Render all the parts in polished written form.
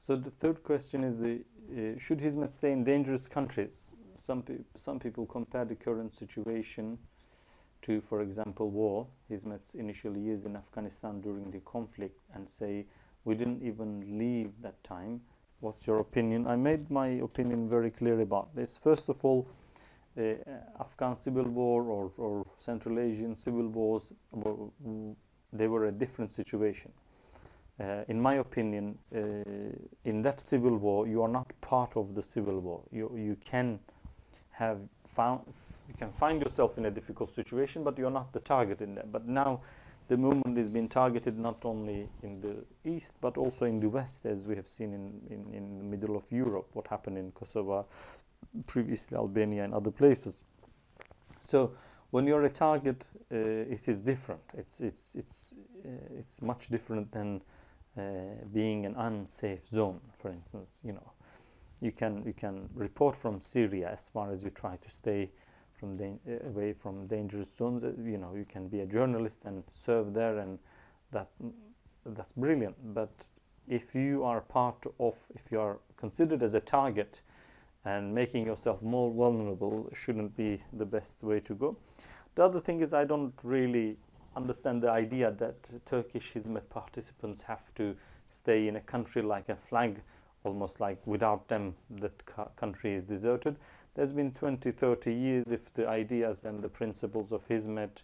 So the third question is should Hizmet stay in dangerous countries? Some people compare the current situation to, for example, war, Hizmet's initial years in Afghanistan during the conflict, and say we didn't even leave that time. What's your opinion? I made my opinion very clear about this. First of all, Afghan civil war or Central Asian civil wars, they were a different situation. In my opinion, in that civil war, you are not part of the civil war. You can find yourself in a difficult situation, but you're not the target in that. But now the movement is being targeted not only in the east, but also in the west, as we have seen in the middle of Europe, what happened in Kosovo, previously Albania and other places. So when you're a target, it is different. It's much different than being an unsafe zone. For instance, you can report from Syria as far as you try to stay away from dangerous zones. You can be a journalist and serve there, and that's brilliant. But if you are considered as a target, and making yourself more vulnerable shouldn't be the best way to go. The other thing is, I don't really understand the idea that Turkish Hizmet participants have to stay in a country like a flag, almost like without them that country is deserted. There's been 20, 30 years. If the ideas and the principles of Hizmet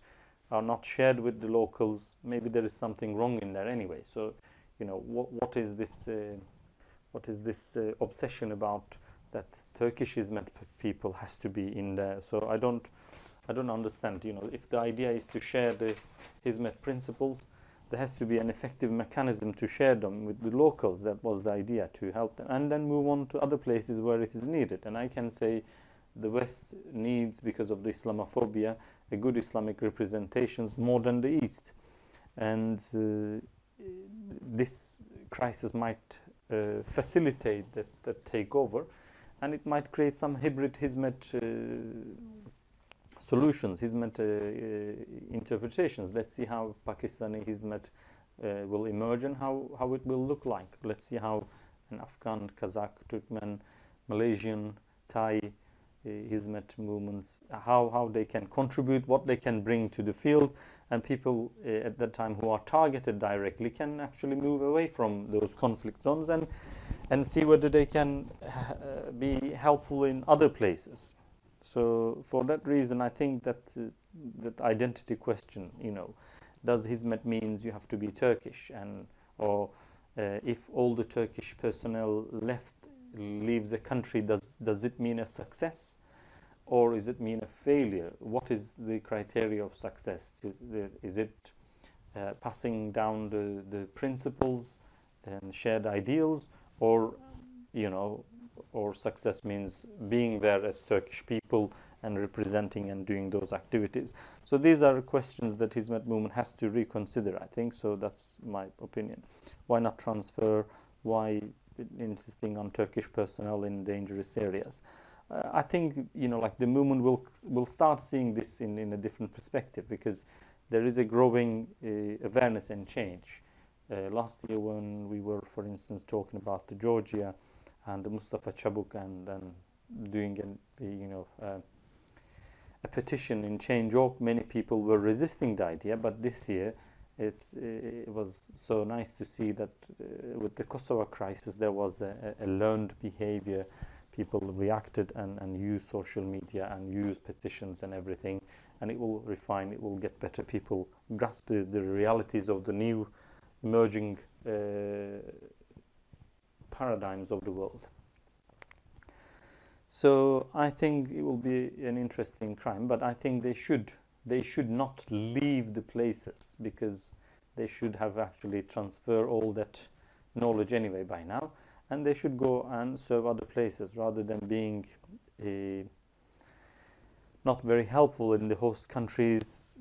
are not shared with the locals, maybe there is something wrong in there anyway. So, what is this obsession about that Turkish Hizmet people has to be in there? So I don't understand. If the idea is to share the Hizmet principles, there has to be an effective mechanism to share them with the locals. That was the idea, to help them, and then move on to other places where it is needed. And I can say the West needs, because of the Islamophobia, a good Islamic representations more than the East. And this crisis might facilitate that takeover, and it might create some hybrid Hizmet solutions, Hizmet interpretations. Let's see how Pakistani Hizmet will emerge and how it will look like. Let's see how an Afghan, Kazakh, Turkmen, Malaysian, Thai Hizmet movements, how they can contribute, what they can bring to the field, and people at that time who are targeted directly can actually move away from those conflict zones and see whether they can be helpful in other places. So for that reason, I think that that identity question, does Hizmet means you have to be Turkish, or if all the Turkish personnel leaves the country, does it mean a success, or is it mean a failure? What is the criteria of success? Is it passing down the principles and shared ideals, or success means being there as Turkish people and representing and doing those activities? So these are questions that Hizmet Movement has to reconsider, I think. So that's my opinion. Why not transfer? Why insisting on Turkish personnel in dangerous areas? I think like the movement will start seeing this in a different perspective, because there is a growing awareness and change. Last year, when we were, for instance, talking about the Georgia and the Mustafa Çabuk, and then doing a petition in Change.org, many people were resisting the idea. But this year, it was so nice to see that with the Kosovo crisis, there was a learned behavior. People reacted and used social media and used petitions and everything, and it will refine, it will get better. People grasp the realities of the new emerging paradigms of the world. So I think it will be an interesting crime, but I think they should not leave the places, because they should have actually transferred all that knowledge anyway by now, and they should go and serve other places rather than being not very helpful in the host countries,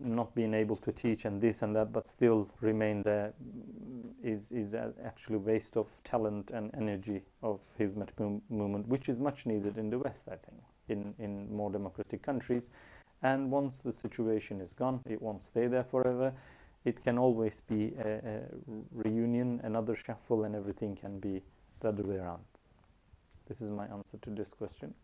not being able to teach and this and that, but still remain there is actually waste of talent and energy of Hizmet movement, which is much needed in the West, I think, in more democratic countries. And once the situation is gone, it won't stay there forever. It can always be a reunion, an another shuffle and everything can be the other way around. This is my answer to this question.